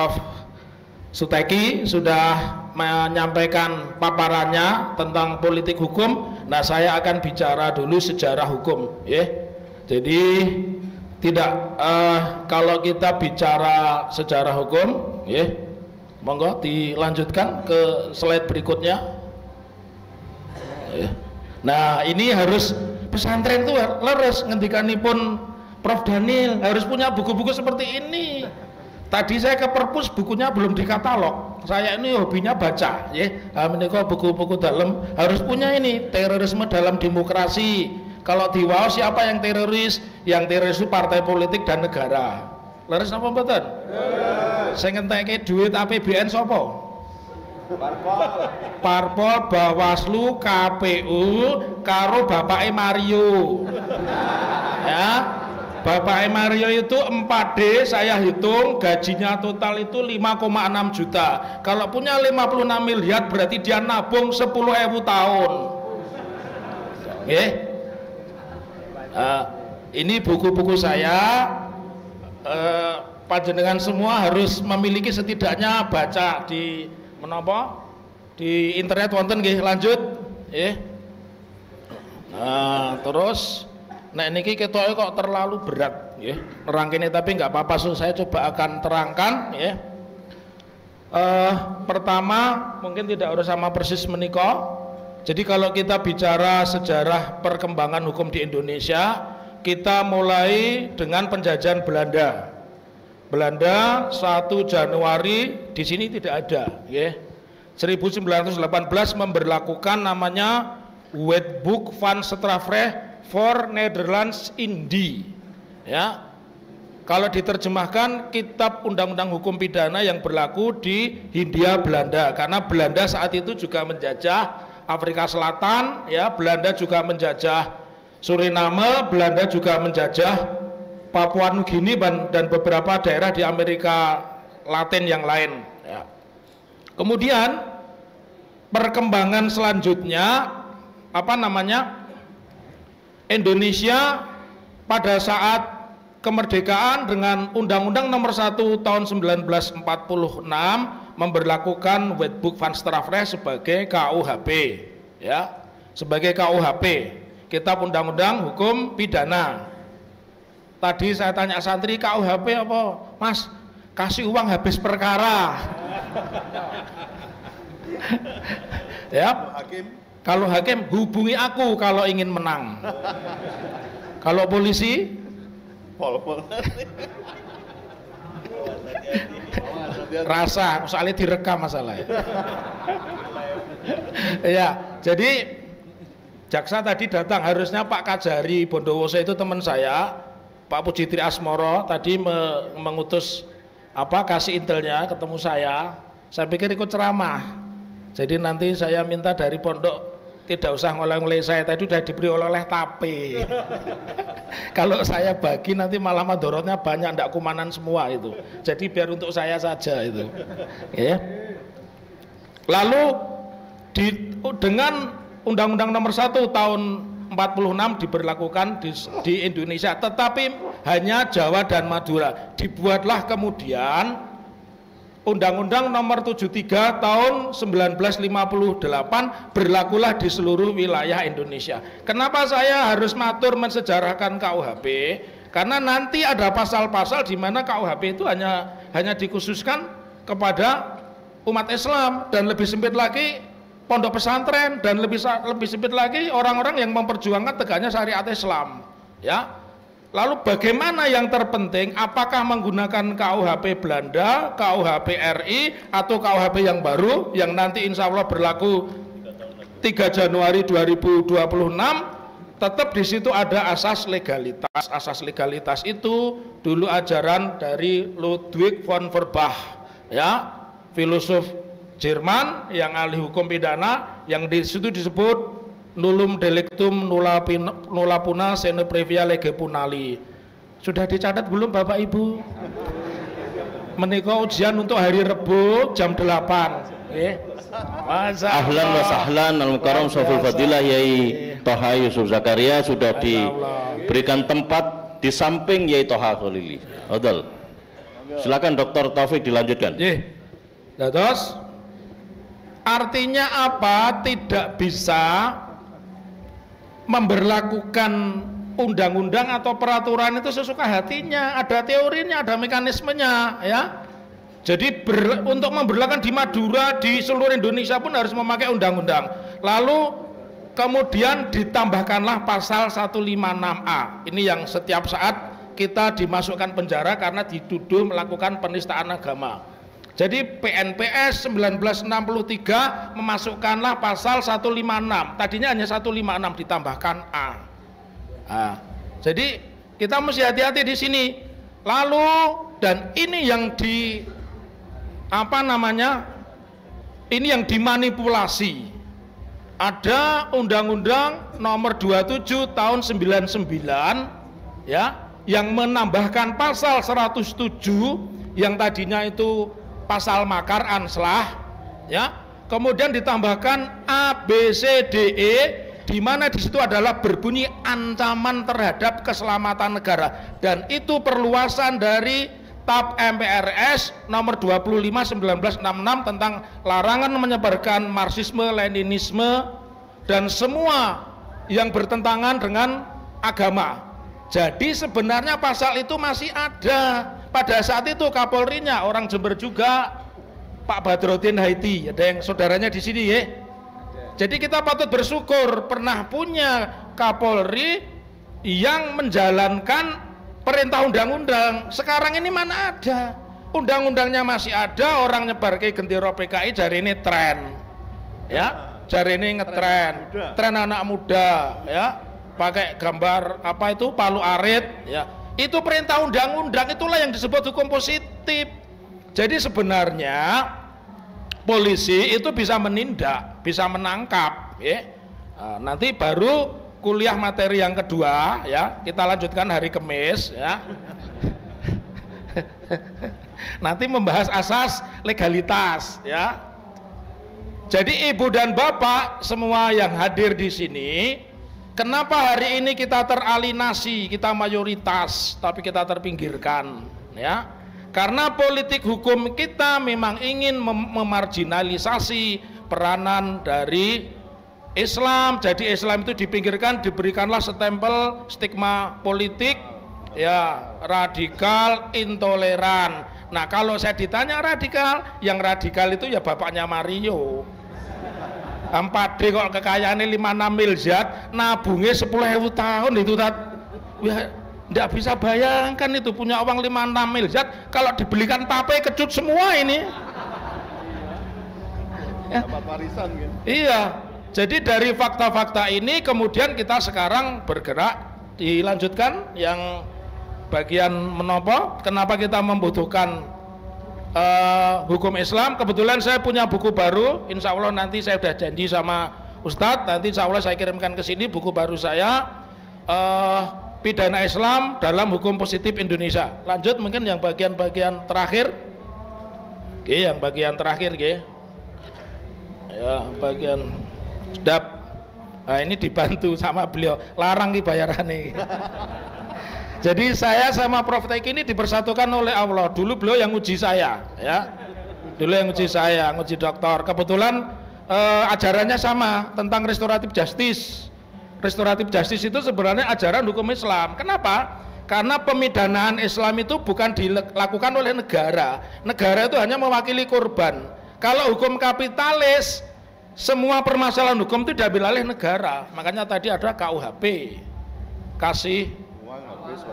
Prof. Suteki sudah menyampaikan paparannya tentang politik hukum. Nah, saya akan bicara dulu sejarah hukum, ya. Jadi tidak kalau kita bicara sejarah hukum, ya, monggo dilanjutkan ke slide berikutnya. Ya. Nah, ini harus pesantren itu leres ngendikanipun Prof. Daniel harus punya buku-buku seperti ini. Tadi saya ke perpus, bukunya belum dikatalog. Saya ini hobinya baca, ya. Menika buku-buku dalam harus punya ini, terorisme dalam demokrasi. Kalau di WAO siapa yang teroris? Yang teroris itu partai politik dan negara. Leres apa mboten? Saya ngentekke duit APBN sapa? Parpol, Bawaslu, KPU, karo bapake Mario. Ya. Bapak Mario itu 4D, saya hitung gajinya total itu 5,6 juta. Kalau punya 56 miliar berarti dia nabung 10.000 tahun. Ini buku-buku saya. Panjenengan semua harus memiliki setidaknya baca di menapa? Di internet wonten nggih, lanjut. Terus nah niki ketoknya kok terlalu berat, ya. Nerangkene tapi nggak apa-apa, saya coba akan terangkan, ya. Pertama mungkin tidak harus sama persis menika. Jadi kalau kita bicara sejarah perkembangan hukum di Indonesia, kita mulai dengan penjajahan Belanda. Belanda 1 Januari di sini tidak ada, ya. 1918 memberlakukan namanya Wetboek van Strafrecht for Netherlands Indie, ya. Kalau diterjemahkan kitab undang-undang hukum pidana yang berlaku di Hindia Belanda, karena Belanda saat itu juga menjajah Afrika Selatan, ya. Belanda juga menjajah Suriname, Belanda juga menjajah Papua Nugini dan beberapa daerah di Amerika Latin yang lain, ya. Kemudian perkembangan selanjutnya apa namanya? Indonesia pada saat kemerdekaan dengan Undang-Undang Nomor 1 Tahun 1946 memberlakukan Wetboek van Strafrecht sebagai KUHP, ya, sebagai KUHP, Kitab Undang-Undang Hukum Pidana. Tadi saya tanya santri, KUHP apa? Mas, kasih uang habis perkara. Ya. Kalau hakim hubungi aku kalau ingin menang. Kalau polisi, rasa soalnya direkam masalahnya. Ya, jadi jaksa tadi datang, harusnya Pak Kajari Bondowoso itu teman saya, Pak Pujitri Asmoro tadi mengutus kasih intelnya ketemu saya pikir ikut ceramah. Jadi nanti saya minta dari pondok tidak usah ngoleh-ngoleh, saya tadi sudah diberi oleh-oleh tape. Kalau saya bagi nanti malah madorotnya banyak, ndak kumanan semua itu. Jadi biar untuk saya saja itu. Ya. Lalu dengan Undang-Undang Nomor 1 Tahun 46 diberlakukan di Indonesia, tetapi hanya Jawa dan Madura. Dibuatlah kemudian Undang-Undang Nomor 73 Tahun 1958 berlakulah di seluruh wilayah Indonesia. Kenapa saya harus matur mensejarahkan KUHP? Karena nanti ada pasal-pasal di mana KUHP itu hanya dikhususkan kepada umat Islam, dan lebih sempit lagi pondok pesantren, dan lebih sempit lagi orang-orang yang memperjuangkan tegaknya syariat Islam, ya. Lalu bagaimana yang terpenting, apakah menggunakan KUHP Belanda, KUHP RI, atau KUHP yang baru yang nanti insya Allah berlaku 3 Januari 2026, tetap di situ ada asas legalitas. Asas legalitas itu dulu ajaran dari Ludwig von Feuerbach, ya, filosof Jerman yang ahli hukum pidana, yang di situ disebut nullum delictum nulla puna sine previa lege punali. Sudah dicatat belum Bapak Ibu? Menika ujian untuk hari Rebo jam 8. Ahlan wa sahlan al-mukarram soful fadilah Yai Toha Yusuf Zakaria sudah diberikan tempat di samping Yai Toha Khalili. Odol. Silakan Dr. Taufik dilanjutkan. Nah, terus artinya apa? Tidak bisa memberlakukan undang-undang atau peraturan itu sesuka hatinya. Ada teorinya, ada mekanismenya, ya. Jadi untuk memberlakukan di Madura, di seluruh Indonesia pun harus memakai undang-undang. Lalu kemudian ditambahkanlah pasal 156A. Ini yang setiap saat kita dimasukkan penjara karena dituduh melakukan penistaan agama. Jadi PNPS 1963 memasukkanlah pasal 156. Tadinya hanya 156 ditambahkan A. Nah, jadi kita mesti hati-hati di sini. Lalu dan ini yang ini yang dimanipulasi. Ada Undang-Undang Nomor 27 Tahun 99, ya, yang menambahkan pasal 107 yang tadinya itu pasal makar anslah, ya, kemudian ditambahkan A, B, C, D, E, di mana di situ adalah berbunyi ancaman terhadap keselamatan negara, dan itu perluasan dari TAP MPRS nomor 25 1966 tentang larangan menyebarkan Marxisme, Leninisme dan semua yang bertentangan dengan agama. Jadi sebenarnya pasal itu masih ada. Pada saat itu Kapolrinya orang Jember juga, Pak Badrodin Haiti, ada yang saudaranya di sini ya. Jadi kita patut bersyukur pernah punya Kapolri yang menjalankan perintah undang-undang. Sekarang ini mana ada, undang-undangnya masih ada, orang nyebar ke gendera PKI jari ini tren, ya, jari ini ngetren, tren anak muda, ya, pakai gambar apa itu palu arit, ya, itu perintah undang-undang, itulah yang disebut hukum positif. Jadi sebenarnya polisi itu bisa menindak, bisa menangkap, ya. Nah, nanti baru kuliah materi yang kedua, ya, kita lanjutkan hari Kamis, ya. Nanti membahas asas legalitas, ya. Jadi ibu dan bapak semua yang hadir di sini, kenapa hari ini kita teralinasi, kita mayoritas tapi kita terpinggirkan, ya? Karena politik hukum kita memang ingin memarginalisasi peranan dari Islam. Jadi Islam itu dipinggirkan, diberikanlah stempel stigma politik, ya, radikal, intoleran. Nah, kalau saya ditanya radikal, yang radikal itu ya bapaknya Mario. 4D kok kekayaannya 56 miliar, nabungnya 10.000 tahun itu, ya, tidak bisa bayangkan itu punya uang 56 miliar, kalau dibelikan tape kecut semua ini. Ya. Iya. Jadi dari fakta-fakta ini kemudian kita sekarang bergerak, dilanjutkan yang bagian menopo, kenapa kita membutuhkan hukum Islam. Kebetulan saya punya buku baru, insya Allah nanti saya sudah janji sama Ustadz, nanti insya Allah saya kirimkan ke sini buku baru saya, Pidana Islam dalam Hukum Positif Indonesia. Lanjut mungkin yang bagian-bagian terakhir. Oke, yang bagian terakhir, oke. Ya, bagian sedap. Nah, ini dibantu sama beliau, larang nih bayarannya. Jadi saya sama Prof Taiki ini dipersatukan oleh Allah. Dulu beliau yang uji saya, ya. Dulu yang uji saya, nguji doktor. Kebetulan ajarannya sama tentang restoratif justice. Restoratif justice itu sebenarnya ajaran hukum Islam. Kenapa? Karena pemidanaan Islam itu bukan dilakukan oleh negara. Negara itu hanya mewakili korban. Kalau hukum kapitalis, semua permasalahan hukum itu diambil alih negara. Makanya tadi ada KUHP, kasih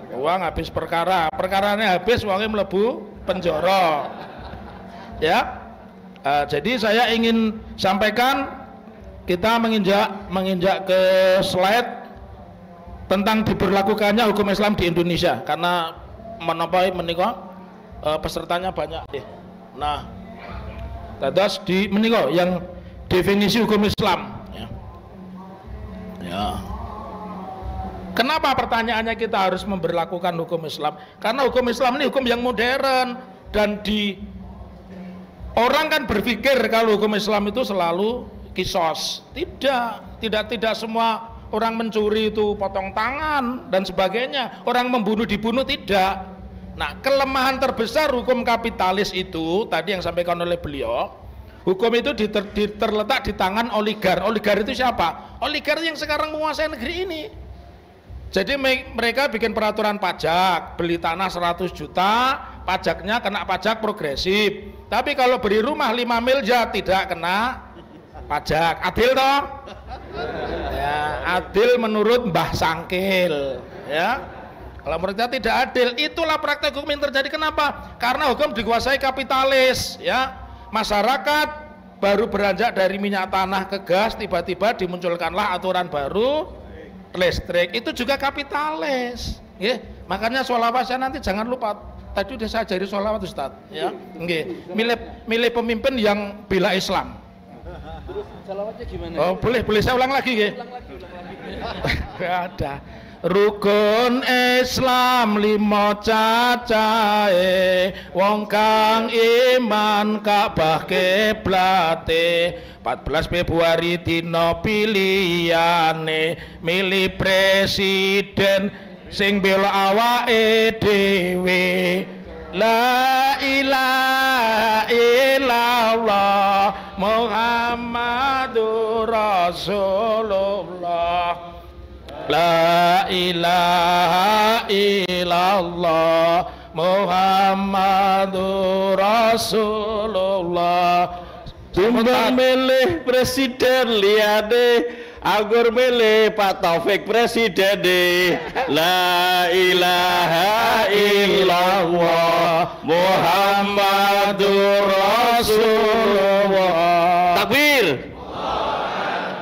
uang habis perkara, perkaranya habis uangnya melebu penjara, ya. Jadi saya ingin sampaikan, kita menginjak ke slide tentang diberlakukannya hukum Islam di Indonesia, karena menika pesertanya banyak. Nah, terus di menika yang definisi hukum Islam, ya. Ya. Kenapa pertanyaannya kita harus memberlakukan hukum Islam? Karena hukum Islam ini hukum yang modern, dan orang kan berpikir kalau hukum Islam itu selalu kisos. Tidak semua orang mencuri itu potong tangan dan sebagainya. Orang membunuh dibunuh, tidak. Nah, kelemahan terbesar hukum kapitalis itu tadi yang sampaikan oleh beliau, hukum itu terletak di tangan oligar. Oligar itu siapa? Oligar yang sekarang menguasai negeri ini. Jadi mereka bikin peraturan pajak, beli tanah 100 juta, pajaknya kena pajak progresif. Tapi kalau beli rumah 5 miliar tidak kena pajak. Adil toh? Ya, adil menurut Mbah Sangkil, ya. Kalau menurut kita tidak adil. Itulah praktek hukum yang terjadi. Kenapa? Karena hukum dikuasai kapitalis, ya. Masyarakat baru beranjak dari minyak tanah ke gas, tiba-tiba dimunculkanlah aturan baru listrik. Itu juga kapitalis, ya. Makanya sholawat saya nanti jangan lupa. Tadi udah saya ajari sholawat Ustaz, ya. Milih pemimpin yang bela Islam. Terus sholawatnya gimana? Oh, boleh saya ulang lagi, ya. Gak ada. Rukun Islam 5 cacahe, wong kang iman Ka'bah kiblate, 14 Februari dina pilihane, milih presiden sing bela awake dhewe. La ilaha illallah Muhammadur Rasulullah. La ilaha illallah Muhammadur Rasulullah. Tumbang milih presiden liade, anggur milih Pak Taufik presiden deh. La ilaha illallah Muhammadur Rasulullah. Takbir.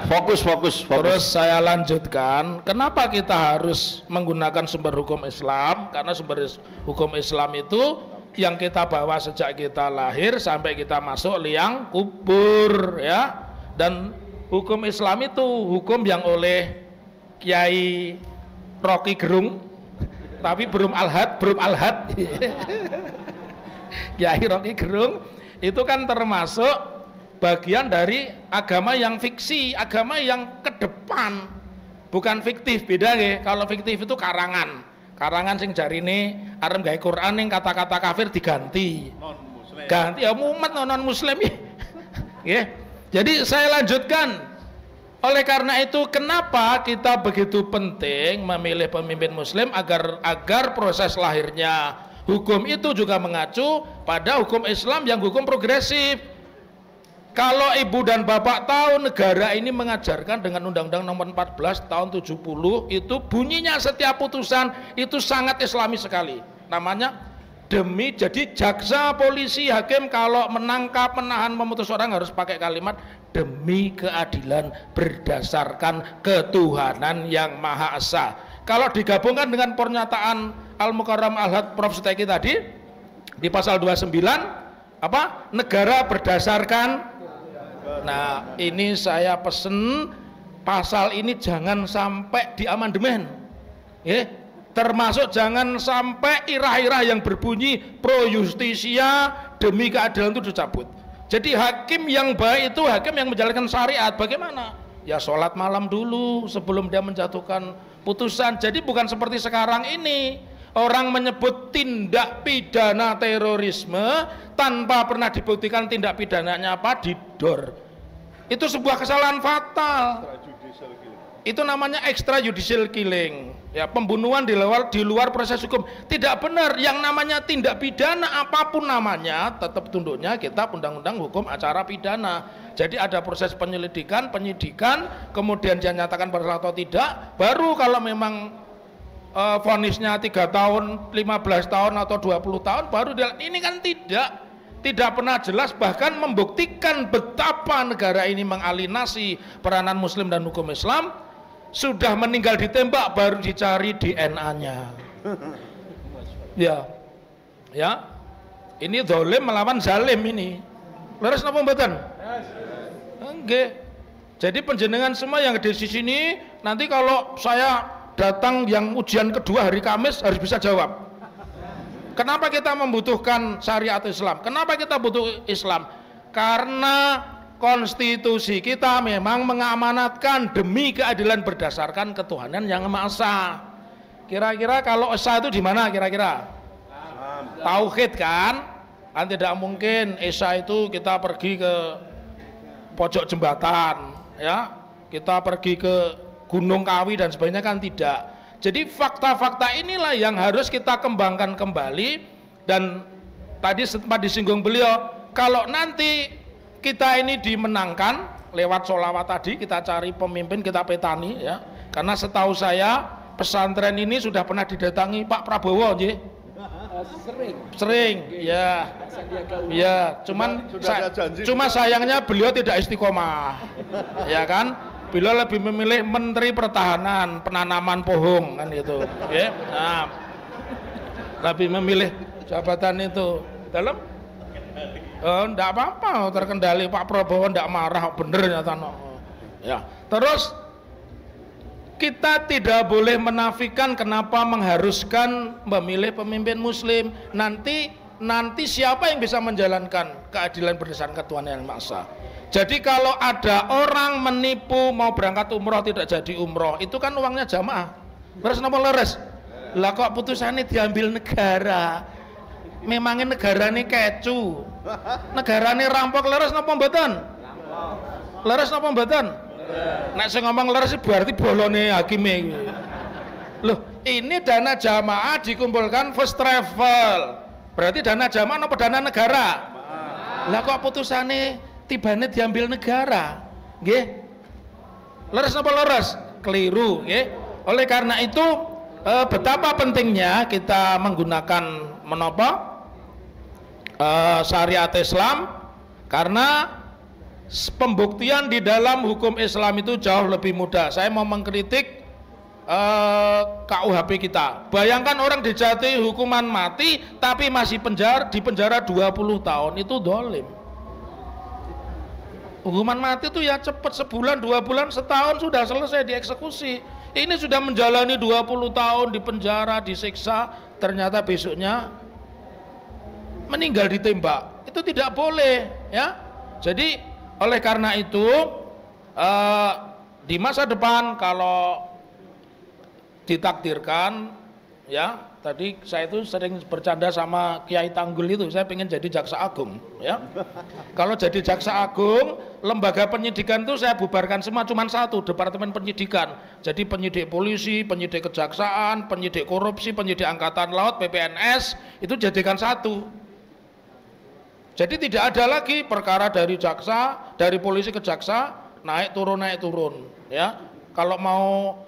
Fokus. Terus saya lanjutkan, kenapa kita harus menggunakan sumber hukum Islam? Karena sumber hukum Islam itu yang kita bawa sejak kita lahir sampai kita masuk liang kubur, ya. Dan hukum Islam itu hukum yang oleh Kiai Rocky Gerung, tapi belum alhad. Kiai Rocky Gerung itu kan termasuk bagian dari agama yang fiksi, agama yang ke depan, bukan fiktif. Beda ya. Kalau fiktif itu karangan sing jarine arep gawe Quran ning kata-kata kafir diganti. Ganti ya mumet non muslim ya. Jadi saya lanjutkan. Oleh karena itu kenapa kita begitu penting memilih pemimpin muslim agar proses lahirnya hukum itu juga mengacu pada hukum Islam yang hukum progresif. Kalau ibu dan bapak tahu negara ini mengajarkan dengan Undang-Undang Nomor 14 tahun 70 itu bunyinya setiap putusan itu sangat islami sekali. Namanya jadi jaksa, polisi, hakim kalau menangkap, menahan, memutus orang harus pakai kalimat demi keadilan berdasarkan ketuhanan yang Maha Esa. Kalau digabungkan dengan pernyataan Al-Mukarram Al-Had Prof. Suteki tadi di pasal 29 negara berdasarkan. Nah, ini saya pesen pasal ini jangan sampai diamandemen, ya. Termasuk jangan sampai irah-irah yang berbunyi pro justisia demi keadilan itu dicabut. Jadi hakim yang baik itu hakim yang menjalankan syariat. Bagaimana? Ya sholat malam dulu sebelum dia menjatuhkan putusan. Jadi bukan seperti sekarang ini orang menyebut tindak pidana terorisme tanpa pernah dibuktikan tindak pidananya apa, didor. Itu sebuah kesalahan fatal. Itu namanya extrajudicial killing, ya, pembunuhan di luar proses hukum. Tidak benar. Yang namanya tindak pidana apapun namanya tetap tunduknya kitab undang-undang hukum acara pidana. Jadi ada proses penyelidikan, penyidikan, kemudian dia nyatakan bersalah atau tidak, baru kalau memang vonisnya 3 tahun, 15 tahun atau 20 tahun baru dia. Ini kan tidak pernah jelas, bahkan membuktikan betapa negara ini mengalinasi peranan muslim dan hukum Islam. Sudah meninggal ditembak baru dicari DNA-nya. Ya. Ini zalim melawan zalim ini. Leres napa mboten? Nggih. Jadi penjenengan semua yang di sini nanti kalau saya datang yang ujian kedua hari Kamis harus bisa jawab. Kenapa kita membutuhkan syariat Islam? Kenapa kita butuh Islam? Karena konstitusi kita memang mengamanatkan demi keadilan berdasarkan ketuhanan yang Maha Esa. Kira-kira kalau Esa itu di mana kira-kira? tauhid kan tidak mungkin Isya itu kita pergi ke pojok jembatan ya, kita pergi ke Gunung Kawi dan sebagainya kan tidak. Jadi fakta-fakta inilah yang harus kita kembangkan kembali. Dan tadi sempat disinggung beliau, kalau nanti kita ini dimenangkan lewat sholawat tadi, kita cari pemimpin, kita petani ya, karena setahu saya pesantren ini sudah pernah didatangi Pak Prabowo sering ya, ya cuma sayangnya beliau tidak istiqomah ya kan, beliau lebih memilih Menteri Pertahanan penanaman pohon kan gitu ya. Nah, lebih memilih jabatan itu dalam enggak apa-apa, terkendali. Pak Prabowo enggak marah, bener nyata ya. Terus kita tidak boleh menafikan kenapa mengharuskan memilih pemimpin muslim. Nanti siapa yang bisa menjalankan keadilan berdasarkan Tuhan Yang Maha Esa? Jadi kalau ada orang menipu mau berangkat umroh tidak jadi umroh, itu kan uangnya jamaah. Leres napa leres? Lah kok putusannya diambil negara? Memangnya negara ini kecu, negara ini rampok. Leres napa mboten? Leres napa mboten? Nek saya ngomong leres berarti bolone hakime. Loh, ini dana jamaah dikumpulkan first travel, berarti dana jamaah apa dana negara? Lah kok putusannya tibane diambil negara? Nggih. Leres napa leres? Keliru, nggih. Oleh karena itu betapa pentingnya kita menggunakan menapa syariat Islam, karena pembuktian di dalam hukum Islam itu jauh lebih mudah. Saya mau mengkritik KUHP kita. Bayangkan orang dijatuhi hukuman mati tapi masih di penjara 20 tahun, itu dolim. Hukuman mati itu ya cepat, sebulan, 2 bulan, setahun sudah selesai dieksekusi. Ini sudah menjalani 20 tahun di penjara, disiksa, ternyata besoknya meninggal ditembak. Itu tidak boleh ya. Jadi oleh karena itu di masa depan kalau ditakdirkan ya, tadi saya itu sering bercanda sama Kiai Tanggul itu, saya pengen jadi jaksa agung ya. Kalau jadi jaksa agung, lembaga penyidikan itu saya bubarkan semua, cuma satu, departemen penyidikan. Jadi penyidik polisi, penyidik kejaksaan, penyidik korupsi, penyidik angkatan laut, PPNS, itu jadikan satu. Jadi tidak ada lagi perkara dari jaksa, dari polisi ke jaksa, naik turun ya.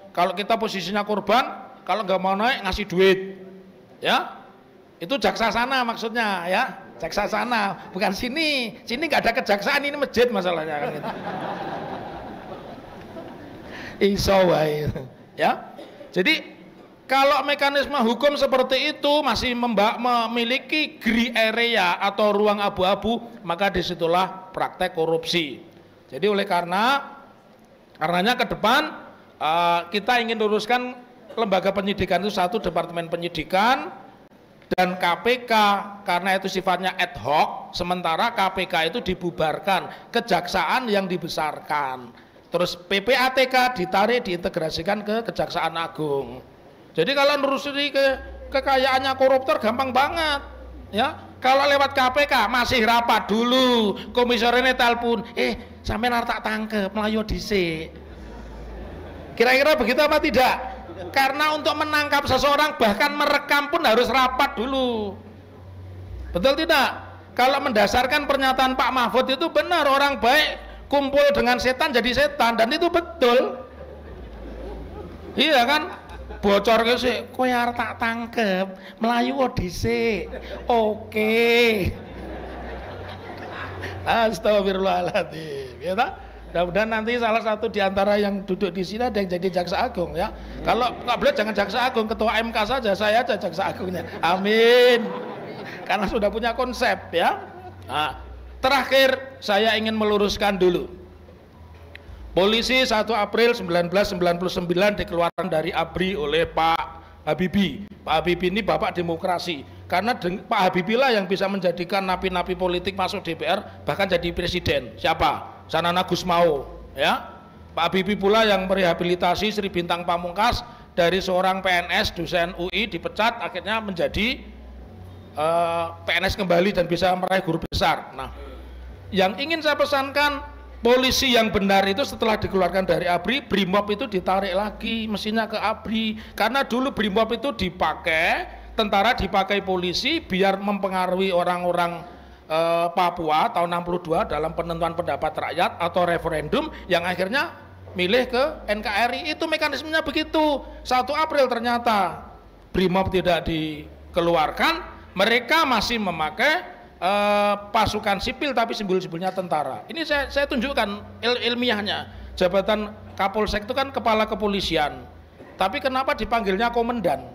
Kalau kita posisinya korban, kalau nggak mau naik ngasih duit ya, itu jaksa sana maksudnya ya, jaksa sana, bukan sini nggak ada kejaksaan, ini masjid masalahnya kan gitu. Iso wae ya. Jadi kalau mekanisme hukum seperti itu masih memiliki gray area atau ruang abu-abu, maka disitulah praktek korupsi. Jadi oleh karenanya ke depan kita ingin luruskan lembaga penyidikan itu satu, departemen penyidikan, dan KPK karena itu sifatnya ad hoc, sementara KPK itu dibubarkan, kejaksaan yang dibesarkan, terus PPATK ditarik diintegrasikan ke Kejaksaan Agung. Jadi kalau nerusuri kekayaannya koruptor gampang banget ya. Kalau lewat KPK masih rapat dulu, komisionernya telepon, sampean arep tak tangkep melayu dhisik. Kira-kira begitu apa tidak? Karena untuk menangkap seseorang bahkan merekam pun harus rapat dulu. Betul tidak? Kalau mendasarkan pernyataan Pak Mahfud itu benar, orang baik kumpul dengan setan jadi setan, dan itu betul. Iya kan? Bocor ke sih, kowe arep tak tangkep, melayu dhisik. Oke. Astagfirullahaladzim. Ya tak? Mudah-mudahan nanti salah satu di antara yang duduk di sini ada yang jadi jaksa agung ya. Kalau nggak boleh jangan jaksa agung, ketua MK saja, saya aja jaksa agungnya. Amin. Karena sudah punya konsep ya. Nah, terakhir saya ingin meluruskan dulu. Polisi 1 April 1999 dikeluarkan dari ABRI oleh Pak Habibie. Pak Habibie ini bapak demokrasi. Karena Pak Habibie lah yang bisa menjadikan napi-napi politik masuk DPR, bahkan jadi presiden. Siapa? Sanana Gusmao. Ya, Pak Habibie pula yang merehabilitasi Sri Bintang Pamungkas dari seorang PNS dosen UI dipecat, akhirnya menjadi PNS kembali dan bisa meraih guru besar. Nah, yang ingin saya pesankan, polisi yang benar itu setelah dikeluarkan dari ABRI, BRIMOB itu ditarik lagi mesinnya ke ABRI, karena dulu BRIMOB itu dipakai tentara, dipakai polisi biar mempengaruhi orang-orang Papua tahun 62 dalam penentuan pendapat rakyat atau referendum yang akhirnya milih ke NKRI. Itu mekanismenya begitu. 1 April ternyata BRIMOB tidak dikeluarkan, mereka masih memakai pasukan sipil tapi simbol-simbolnya tentara. Ini saya tunjukkan ilmiahnya. Jabatan Kapolsek itu kan kepala kepolisian, tapi kenapa dipanggilnya komandan?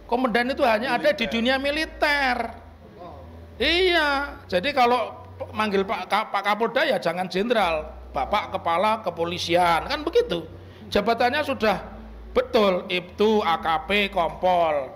Komandan itu hanya ada di dunia militer. Iya, jadi kalau manggil Pak Kapolda ya jangan jenderal, Bapak Kepala Kepolisian, kan begitu. Jabatannya sudah betul, Ibtu, AKP, Kompol.